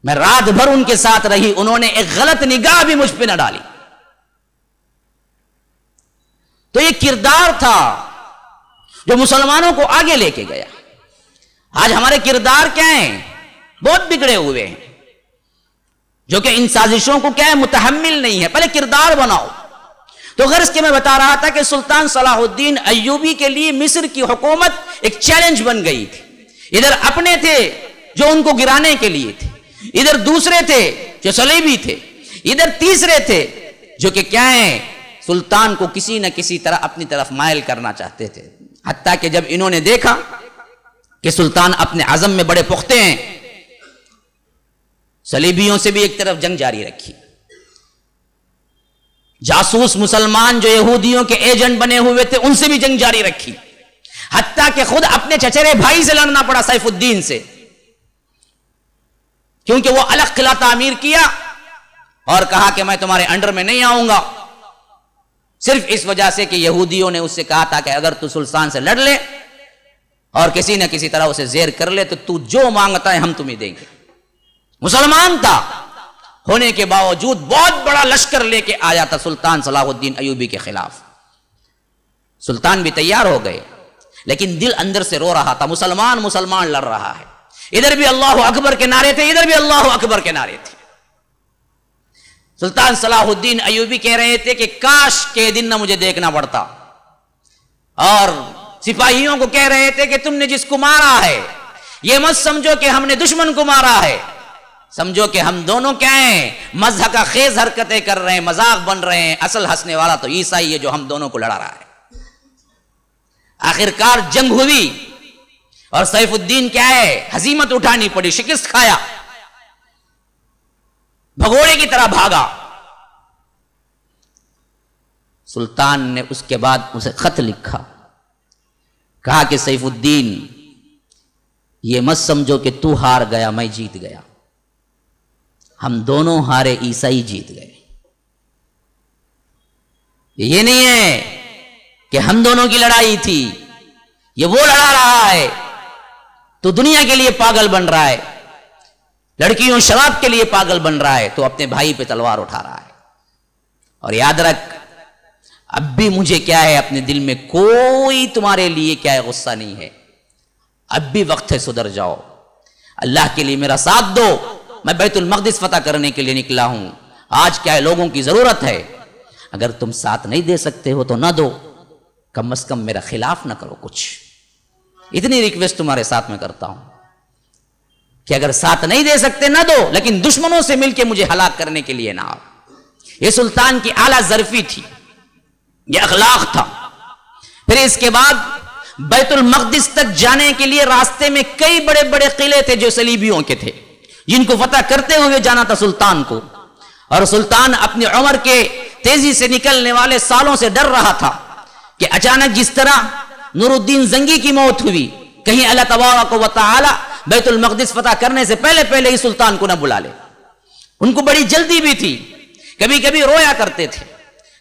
میں رات بھر ان کے ساتھ رہی، انہوں نے ایک غلط نگاہ بھی مجھ پہ نہ ڈالی. تو یہ کردار تھا جو مسلمانوں کو آگے لے کے گیا. آج ہمارے کردار کیا ہیں؟ بہت بگڑے ہوئے ہیں، جو کہ ان سازشوں کو کیا ہے متحمل نہیں ہے. پہلے کردار بناؤ. تو غرض کہ میں بتا رہا تھا کہ سلطان صلاح الدین ایوبی کے لیے مصر کی حکومت ایک چیلنج بن گئی تھی. ادھر اپنے تھے جو ان کو گرانے کے لیے تھے، ادھر دوسرے تھے جو صلیبی تھے، ادھر تیسرے تھے جو کہ کیا ہیں سلطان کو کسی نہ کسی طرح اپنی طرف مائل کرنا چاہتے تھے. حتیٰ کہ جب انہوں نے دیکھا کہ سلطان اپنے عزم میں بڑے پختہ ہیں، صلیبیوں سے بھی ایک طرف جنگ جاری رکھی. جاسوس مسلمان جو یہودیوں کے ایجنٹ بنے ہوئے تھے ان سے بھی جنگ جاری رکھی. حتیٰ کہ خود اپنے چچرے بھائی سے لڑنا پڑا، سیف الدین سے، کیونکہ وہ الگ قلعہ تعمیر کیا اور کہا کہ میں تمہارے انڈر میں نہیں آؤں گا، صرف اس وجہ سے کہ یہودیوں نے اس سے کہا تھا کہ اگر تو سلطان سے لڑ لے اور کسی نہ کسی طرح اسے زیر کر لے تو جو مانگتا ہے ہم تمہیں دیں گے. مسلمان تھا ہونے کے باوجود بہت بڑا لشکر لے کے آیا تھا سلطان صلاح الدین ایوبی کے خلاف. سلطان بھی تیار ہو گئے لیکن دل اندر سے رو رہا تھا. مسلمان لڑ رہا ہے، ادھر بھی اللہ اکبر کے نعرے تھے، ادھر بھی اللہ اکبر کے نعرے تھے. سلطان صلاح الدین ایوبی کہہ رہے تھے کہ کاش کے دن نہ مجھے دیکھنا پڑتا، اور سپاہیوں کو کہہ رہے تھے کہ تم نے جس کو مارا ہے یہ مت سمجھو کہ ہم نے دشمن کو مارا ہے، سمجھو کہ ہم دونوں کیا ہیں مذہب کا خیز حرکتیں کر رہے ہیں، مذاق بن رہے ہیں، اصل ہنسنے والا تو عیسائی ہے جو ہم دونوں کو لڑا رہا ہے. آخرکار جنگ ہوئی اور سیف الدین کیا ہے ہزیمت اٹھانی پڑی، شکست کھایا، بھگوڑے کی طرح بھاگا. سلطان نے اس کے بعد اسے خط لکھا، کہا کہ سیف الدین یہ مت سمجھو کہ تو ہار گیا میں جیت گیا، ہم دونوں ہارے عیسائی جیت گئے. یہ نہیں ہے کہ ہم دونوں کی لڑائی تھی، یہ وہ لڑا رہا ہے تو دنیا کے لیے پاگل بن رہا ہے، لڑکیوں شراب کے لیے پاگل بن رہا ہے، تو اپنے بھائی پہ تلوار اٹھا رہا ہے. اور یاد رکھ اب بھی مجھے کیا ہے اپنے دل میں کوئی تمہارے لیے کیا ہے غصہ نہیں ہے، اب بھی وقت ہے سدھر جاؤ، اللہ کے لیے میرا ساتھ دو، میں بیت المقدس فتح کرنے کے لیے نکلا ہوں. آج کیا ہے لوگوں کی ضرورت ہے، اگر تم ساتھ نہیں دے سکتے ہو تو نہ دو، کم از کم میرا خلاف نہ کرو کچھ. اتنی ریکویسٹ تمہارے ساتھ میں کرتا ہوں کہ اگر ساتھ نہیں دے سکتے نہ دو، لیکن دشمنوں سے مل کے مجھے ہلاک کرنے کے لیے نہ آؤ. یہ سلطان کی اعلیٰ ظرفی تھی، یہ اخلاق تھا. پھر اس کے بعد بیت المقدس تک جانے کے لیے راستے میں کئی بڑے بڑے قلعے تھے جو صلیبیوں کے تھے، جن کو فتح کرتے ہوئے جانا تھا سلطان کو. اور سلطان اپنی عمر کے تیزی سے نکلنے والے سالوں سے ڈر رہا تھا کہ اچانک جس طرح نور الدین زنگی کی موت ہوئی، کہیں اللہ تبارک و تعالی بیت المقدس فتح کرنے سے پہلے ہی سلطان کو نہ بلا لے. ان کو بڑی جلدی بھی تھی، کبھی کبھی رویا کرتے تھے.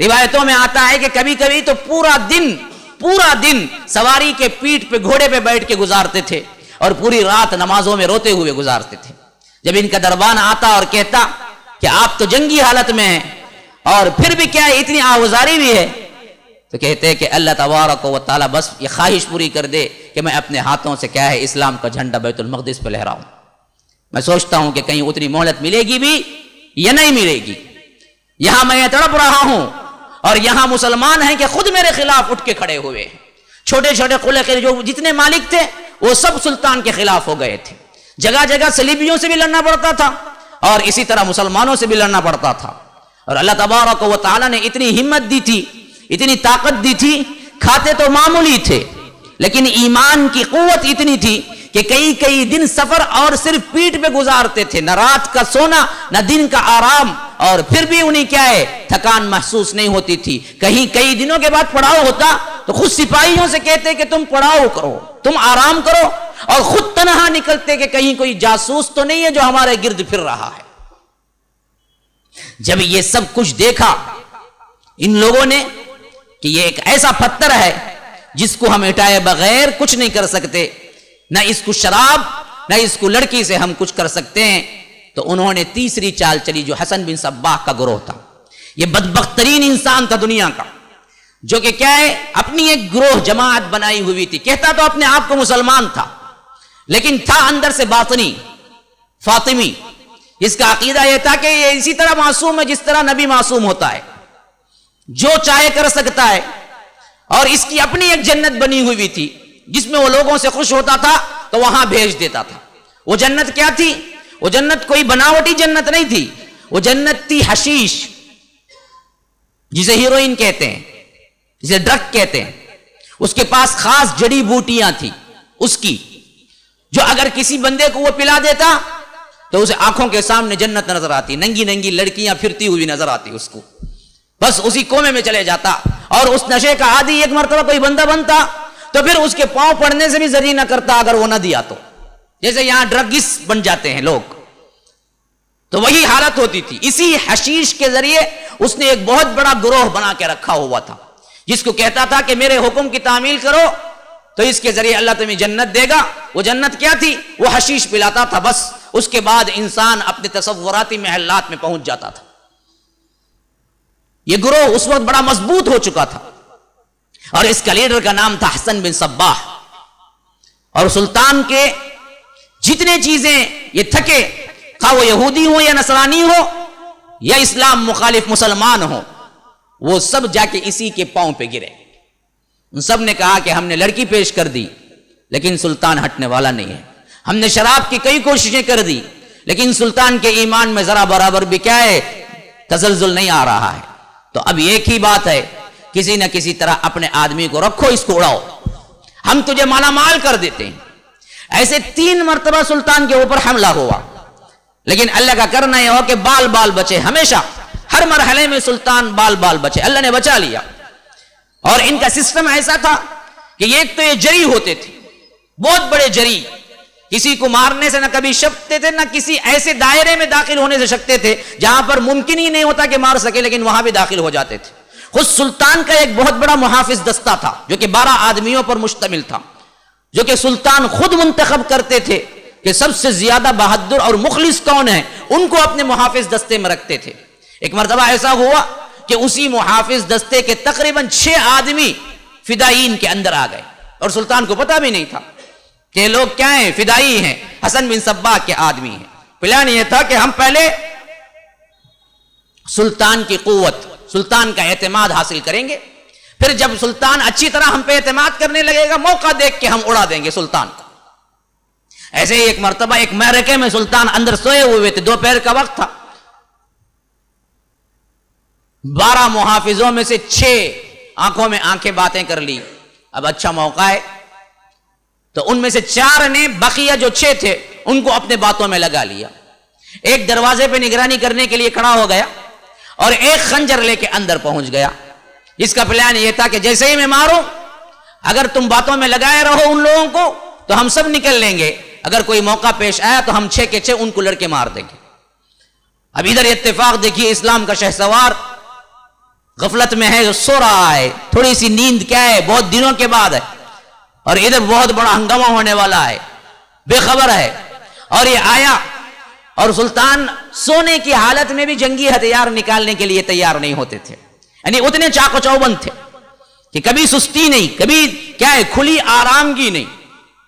روایتوں میں آتا ہے کہ کبھی کبھی تو پورا دن سواری کے پیٹھ پہ گھوڑے پہ بیٹھ کے گزارتے تھے اور پوری رات نمازوں میں روتے ہوئے گزارتے تھے. جب ان کا دربان آتا اور کہتا کہ آپ تو جنگی حالت میں ہیں اور پھر بھی کیا ہے اتنی آوازاری بھی ہے، تو کہتے ہیں کہ اللہ تبارک و تعالی بس یہ خواہش پوری کر دے کہ میں اپنے ہاتھوں سے کیا ہے اسلام کا جھنڈا بیت المقدس پہ لہراؤں. میں سوچتا ہوں کہ کہیں اتنی مہلت ملے گی بھی یا نہیں ملے گی. یہاں میں تڑپ رہا ہوں اور یہاں مسلمان ہیں کہ خود میرے خلاف اٹھ کے کھڑے ہوئے ہیں. چھوٹے چھوٹے قلعے کے جو جتنے مالک تھے وہ سب سلطان کے خلاف ہو گئے تھے. جگہ جگہ صلیبیوں سے بھی لڑنا پڑتا تھا اور اسی طرح مسلمانوں سے بھی لڑنا پڑتا تھا. اور اللہ تبارک و تعالی نے اتنی ہمت دی تھی، اتنی طاقت دی تھی. کھاتے تو معمولی تھے لیکن ایمان کی قوت اتنی تھی کہ کئی دن سفر اور صرف پیٹھ پہ گزارتے تھے، نہ رات کا سونا نہ دن کا آرام، اور پھر بھی انہیں کیا ہے تھکان محسوس نہیں ہوتی تھی. کئی دنوں کے بعد پڑاؤ ہوتا تو خود سپاہیوں سے کہتے کہ تم پڑاؤ کرو، تم آرام کرو، اور خود تنہا نکلتے کہ کہیں کوئی جاسوس تو نہیں ہے جو ہمارے گرد پھر رہا ہے. جب یہ سب کچھ دیکھا ان لوگوں نے کہ یہ ایک ایسا پتھر ہے جس کو ہم ہٹائے بغیر کچھ نہیں کر سکتے، نہ اس کو شراب نہ اس کو لڑکی سے ہم کچھ کر سکتے ہیں، تو انہوں نے تیسری چال چلی جو حسن بن صباح کا گروہ تھا. یہ بدبخت ترین انسان تھا دنیا کا, جو کہ کیا ہے اپنی ایک گروہ جماعت بنائی ہوئی تھی. کہتا تو اپنے آپ کو مسلمان تھا, لیکن تھا اندر سے باطنی فاطمی. اس کا عقیدہ یہ تھا کہ یہ اسی طرح معصوم ہے جس طرح نبی معصوم ہوتا ہے, جو چاہے کر سکتا ہے. اور اس کی اپنی ایک جنت بنی ہوئی تھی جس میں وہ لوگوں سے خوش ہوتا تھا تو وہاں بھیج دیتا تھا. وہ جنت کیا تھی؟ وہ جنت کوئی بناوٹی جنت نہیں تھی, وہ جنت تھی حشیش, جسے ہیروئن کہتے ہیں, جسے ڈرگ کہتے ہیں. اس کے پاس خاص جڑی بوٹیاں تھی اس کی, جو اگر کسی بندے کو وہ پلا دیتا تو اسے آنکھوں کے سامنے جنت نظر آتی, ننگی ننگی لڑکیاں پھرتی ہوئی نظر آتی اس کو, بس اسی کومے میں چلے جاتا. اور اس نشے کا عادی ایک مرتبہ کوئی بندہ بنتا تو پھر اس کے پاؤں پڑنے سے بھی زری نہ کرتا اگر وہ نہ دیا تو, جیسے یہاں ڈرگس بن جاتے ہیں لوگ, تو وہی حالت ہوتی تھی. اسی حشیش کے ذریعے اس نے ایک بہت بڑا گروہ بنا کے رکھا ہوا تھا, جس کو کہتا تھا کہ میرے حکم کی تعمیل کرو تو اس کے ذریعے اللہ تمہیں جنت دے گا. وہ جنت کیا تھی؟ وہ حشیش پلاتا تھا, بس اس کے بعد انسان اپنے تصوراتی محلات میں پہنچ جاتا تھا. یہ گروہ اس وقت بڑا مضبوط ہو چکا تھا, اور اس کا لیڈر کا نام تھا حسن بن صباح. اور سلطان کے جتنے چیزیں یہ تھکے, خواہ وہ یہودی ہو یا نصرانی ہو یا اسلام مخالف مسلمان ہو, وہ سب جا کے اسی کے پاؤں پہ گرے. ان سب نے کہا کہ ہم نے لڑکی پیش کر دی لیکن سلطان ہٹنے والا نہیں ہے, ہم نے شراب کی کئی کوششیں کر دی لیکن سلطان کے ایمان میں ذرا برابر بھی کیا ہے تزلزل نہیں آ رہا ہے. تو اب ایک ہی بات ہے, کسی نہ کسی طرح اپنے آدمی کو رکھو, اس کو اڑاؤ, ہم تجھے مالا مال کر دیتے ہیں. ایسے 3 مرتبہ سلطان کے اوپر حملہ ہوا, لیکن اللہ کا کرنا یہ ہو کہ بال بال بچے. ہمیشہ ہر مرحلے میں سلطان بال بال بچے, اللہ نے بچا لیا. اور ان کا سسٹم ایسا تھا کہ ایک تو یہ جری ہوتے تھے, بہت بڑے جری, کسی کو مارنے سے نہ کبھی شکتے تھے, نہ کسی ایسے دائرے میں داخل ہونے سے شکتے تھے جہاں پر ممکن ہی نہیں ہوتا کہ مار سکے, لیکن وہاں بھی داخل ہو جاتے تھے. خود سلطان کا ایک بہت بڑا محافظ دستہ تھا جو کہ 12 آدمیوں پر مشتمل تھا, جو کہ سلطان خود منتخب کرتے تھے کہ سب سے زیادہ بہادر اور مخلص کون ہے, ان کو اپنے محافظ دستے میں رکھتے تھے. ایک مرتبہ ایسا ہوا کہ اسی محافظ دستے کے تقریباً 6 آدمی فدائین کے اندر آ گئے, اور سلطان کو پتا بھی نہیں تھا کہ لوگ کیا ہیں, فدائی ہیں, حسن بن صباح کے آدمی ہیں. پلان یہ تھا کہ ہم پہلے سلطان کی قوت, سلطان کا اعتماد حاصل کریں گے, پھر جب سلطان اچھی طرح ہم پہ اعتماد کرنے لگے گا, موقع دیکھ کے ہم اڑا دیں گے سلطان کو. ایسے ہی ایک مرتبہ ایک معرکے میں سلطان اندر سوئے ہوئے تھے, دوپہر کا وقت تھا. 12 محافظوں میں سے 6 آنکھوں میں آنکھیں باتیں کر لی, اب اچھا موقع ہے. تو ان میں سے 4 نے بقیہ جو 6 تھے ان کو اپنے باتوں میں لگا لیا. ایک دروازے پہ نگرانی کرنے کے لیے کھڑا ہو گیا اور ایک خنجر لے کے اندر پہنچ گیا. اس کا پلان یہ تھا کہ جیسے ہی میں ماروں, اگر تم باتوں میں لگائے رہو ان لوگوں کو تو ہم سب نکل لیں گے, اگر کوئی موقع پیش آیا تو ہم 6 کے 6 ان کو لڑکے مار دیں گے. اب ادھر اتفاق دیکھیے, اسلام کا شہسوار غفلت میں ہے, سو رہا ہے, تھوڑی سی نیند کیا ہے بہت دنوں کے بعد ہے, اور ادھر بہت بڑا ہنگامہ ہونے والا ہے, بے خبر ہے. اور یہ آیا اور سلطان سونے کی حالت میں بھی جنگی ہتھیار نکالنے کے لیے تیار نہیں ہوتے تھے, یعنی اتنے چاق و چوبند تھے کہ کبھی سستی نہیں, کبھی کیا ہے کھلی آرامگی نہیں,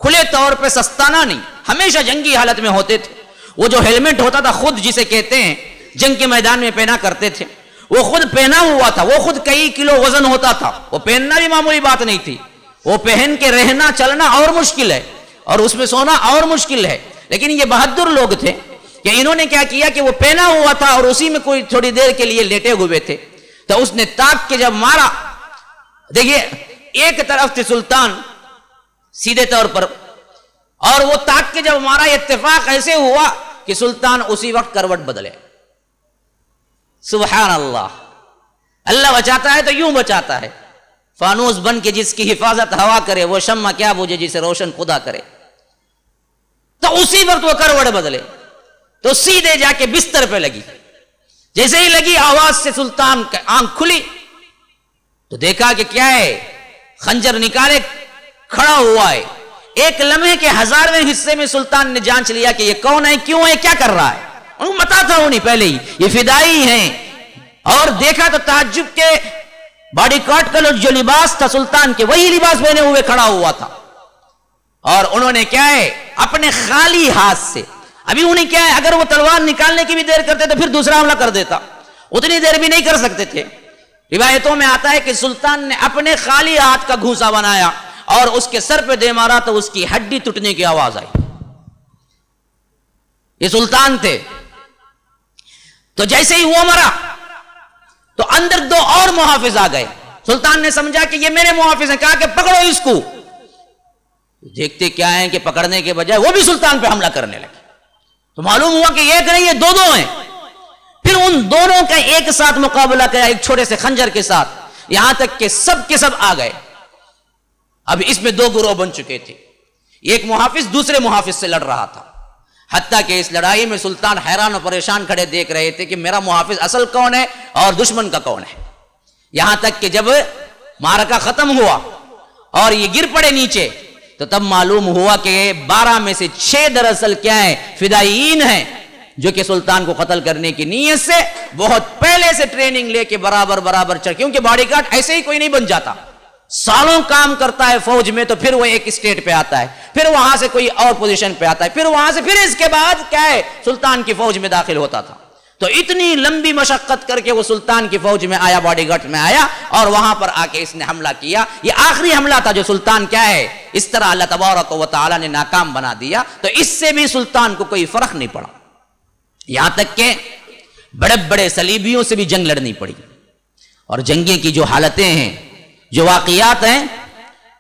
کھلے طور پہ سستانہ نہیں, ہمیشہ جنگی حالت میں ہوتے تھے. وہ جو ہیلمٹ ہوتا تھا خود جسے کہتے ہیں جنگ کے میدان میں پہنا کرتے تھے, وہ خود پہنا ہوا تھا, وہ خود کئی کلو وزن ہوتا تھا, وہ پہننا بھی معمولی بات نہیں تھی. وہ پہن کے رہنا چلنا اور مشکل ہے اور اس میں سونا اور مشکل ہے. لیکن یہ بہادر لوگ تھے کہ انہوں نے کیا کیا کہ وہ پہنا ہوا تھا اور اسی میں کوئی تھوڑی دیر کے لیے لیٹے ہوئے تھے. تو اس نے تاک کے جب مارا, دیکھیے ایک طرف تھے سلطان سیدھے طور پر, اور وہ تاک کے جب مارا, اتفاق ایسے ہوا کہ سلطان اسی وقت کروٹ بدلے. سبحان اللہ, اللہ بچاتا ہے تو یوں بچاتا ہے. فانوس بن کے جس کی حفاظت ہوا کرے وہ شمع کیا بوجھے جسے روشن خدا کرے. تو اسی وقت وہ کروٹ بدلے تو سیدھے جا کے بستر پہ لگی. جیسے ہی لگی آواز سے سلطان کی آنکھ کھلی تو دیکھا کہ کیا ہے, خنجر نکالے کھڑا ہوا ہے. ایک لمحے کے 1000ویں حصے میں سلطان نے جانچ لیا کہ یہ کون ہے, کیوں ہے, کیا کر رہا ہے, پتا تھا انہیں پہلے ہی یہ فدائی ہیں، اور دیکھا تو تعجب کے باڈی کاٹ کا جو لباس تھا سلطان کے وہی لباس پہنے ہوئے کھڑا ہوا تھا، اور انہوں نے کیا ہے اپنے خالی ہاتھ سے، ابھی انہیں کیا ہے اگر وہ تلوار نکالنے کی بھی دیر کرتے تو پھر دوسرا حملہ کر دیتا، اتنی دیر بھی نہیں کر سکتے تھے۔ روایتوں میں آتا ہے کہ سلطان نے اپنے خالی ہاتھ کا گھونسا بنایا اور اس کے سر پہ دے مارا تو اس کی ہڈی ٹوٹنے کی آواز آئی۔ یہ سلطان تھے۔ تو جیسے ہی وہ مرا تو اندر دو اور محافظ آ گئے، سلطان نے سمجھا کہ یہ میرے محافظ ہیں، کہا کہ پکڑو اس کو۔ دیکھتے کیا ہیں کہ پکڑنے کے بجائے وہ بھی سلطان پہ حملہ کرنے لگے، تو معلوم ہوا کہ ایک نہیں یہ دو ہیں۔ پھر ان دونوں کا ایک ساتھ مقابلہ کیا ایک چھوٹے سے خنجر کے ساتھ، یہاں تک کہ سب کے سب آ گئے۔ اب اس میں دو گروہ بن چکے تھے، ایک محافظ دوسرے محافظ سے لڑ رہا تھا، حتیٰ کہ اس لڑائی میں سلطان حیران اور پریشان کھڑے دیکھ رہے تھے کہ میرا محافظ اصل کون ہے اور دشمن کا کون ہے۔ یہاں تک کہ جب معرکہ ختم ہوا اور یہ گر پڑے نیچے تو تب معلوم ہوا کہ 12 میں سے 6 دراصل کیا ہے فدائیین ہیں، جو کہ سلطان کو قتل کرنے کی نیت سے بہت پہلے سے ٹریننگ لے کے برابر چڑھ، کیونکہ باڈی گارڈ ایسے ہی کوئی نہیں بن جاتا، سالوں کام کرتا ہے فوج میں، تو پھر وہ ایک اسٹیٹ پہ آتا ہے، پھر وہاں سے کوئی اور پوزیشن پہ آتا ہے، پھر وہاں سے پھر اس کے بعد کیا ہے سلطان کی فوج میں داخل ہوتا تھا۔ تو اتنی لمبی مشقت کر کے وہ سلطان کی فوج میں آیا، باڈی گارڈ میں آیا، اور وہاں پر آ کے اس نے حملہ کیا۔ یہ آخری حملہ تھا جو سلطان کیا ہے اس طرح اللہ تبارک و تعالی نے ناکام بنا دیا، تو اس سے بھی سلطان کو کوئی فرق نہیں پڑا، یہاں تک کہ بڑے بڑے صلیبیوں سے بھی جنگ لڑنی پڑی، اور جنگیں کی جو حالتیں ہیں، جو واقعات ہیں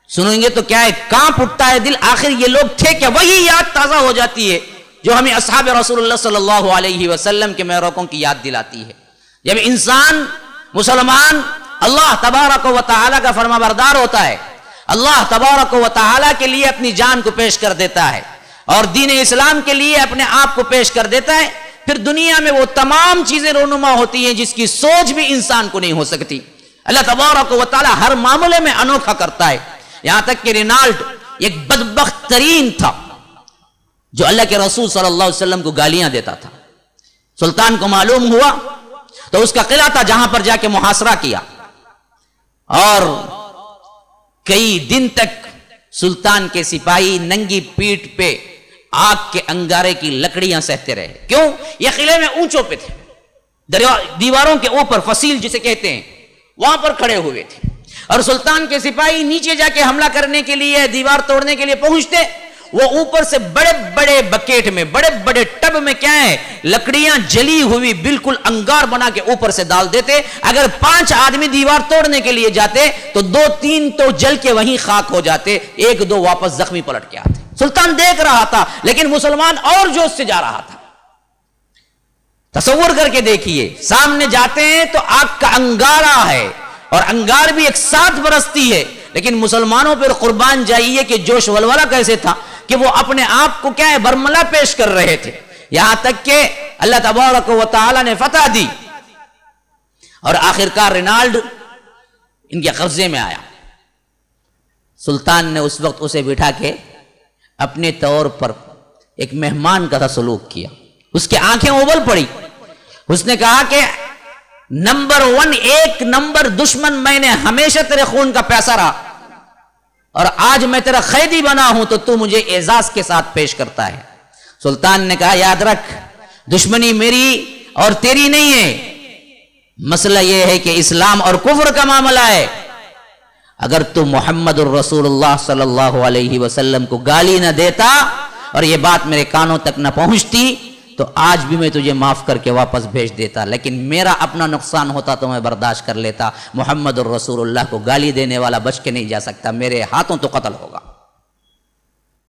سنیں گے تو کیا ہے کانپ اٹھتا ہے دل، آخر یہ لوگ تھے کیا، وہی یاد تازہ ہو جاتی ہے جو ہمیں اصحاب رسول اللہ صلی اللہ علیہ وسلم کے محروقوں کی یاد دلاتی ہے۔ جب انسان مسلمان اللہ تبارک و تعالی کا فرما بردار ہوتا ہے، اللہ تبارک و تعالی کے لیے اپنی جان کو پیش کر دیتا ہے اور دین اسلام کے لیے اپنے آپ کو پیش کر دیتا ہے، پھر دنیا میں وہ تمام چیزیں رونما ہوتی ہیں جس کی سوچ بھی انسان کو نہیں ہو سکتی۔ اللہ تبارک و تعالی ہر معاملے میں انوکھا کرتا ہے، یہاں تک کہ رینالڈ ایک بدبخت ترین تھا جو اللہ کے رسول صلی اللہ علیہ وسلم کو گالیاں دیتا تھا۔ سلطان کو معلوم ہوا تو اس کا قلعہ تھا جہاں پر جا کے محاصرہ کیا، اور کئی دن تک سلطان کے سپاہی ننگی پیٹھ پہ آگ کے انگارے کی لکڑیاں سہتے رہے۔ کیوں؟ یہ قلعے میں اونچوں پہ تھے، دیواروں کے اوپر فصیل جسے کہتے ہیں وہاں پر کھڑے ہوئے تھے، اور سلطان کے سپاہی نیچے جا کے حملہ کرنے کے لیے دیوار توڑنے کے لیے پہنچتے، وہ اوپر سے بڑے بڑے بکیٹ میں بڑے بڑے ٹب میں کیا ہے لکڑیاں جلی ہوئی بالکل انگار بنا کے اوپر سے ڈال دیتے۔ اگر 5 آدمی دیوار توڑنے کے لیے جاتے تو 2-3 تو جل کے وہیں خاک ہو جاتے، 1-2 واپس زخمی پلٹ کے آتے۔ سلطان دیکھ رہا تھا لیکن مسلمان اور جوش سے جا رہا تھا۔ تصور کر کے دیکھیے، سامنے جاتے ہیں تو آگ کا انگارہ ہے اور انگار بھی ایک ساتھ برستی ہے، لیکن مسلمانوں پر قربان جائیے کہ جوش ولولہ کیسے تھا کہ وہ اپنے آپ کو کیا ہے برملا پیش کر رہے تھے، یہاں تک کہ اللہ تبارک و تعالی نے فتح دی، اور آخرکار رینالڈ ان کے قبضے میں آیا۔ سلطان نے اس وقت اسے بٹھا کے اپنے طور پر ایک مہمان کا سلوک کیا، اس کی آنکھیں ابل پڑی، اس نے کہا کہ نمبر 1 ایک نمبر دشمن میں نے ہمیشہ تیرے خون کا پیاسا رہا، اور آج میں تیرا قیدی بنا ہوں تو تو مجھے اعزاز کے ساتھ پیش کرتا ہے۔ سلطان نے کہا یاد رکھ دشمنی میری اور تیری نہیں ہے، مسئلہ یہ ہے کہ اسلام اور کفر کا معاملہ ہے، اگر تو محمد الرسول اللہ صلی اللہ علیہ وسلم کو گالی نہ دیتا اور یہ بات میرے کانوں تک نہ پہنچتی تو آج بھی میں تجھے معاف کر کے واپس بھیج دیتا، لیکن میرا اپنا نقصان ہوتا تو میں برداشت کر لیتا، محمد الرسول اللہ کو گالی دینے والا بچ کے نہیں جا سکتا، میرے ہاتھوں تو قتل ہوگا۔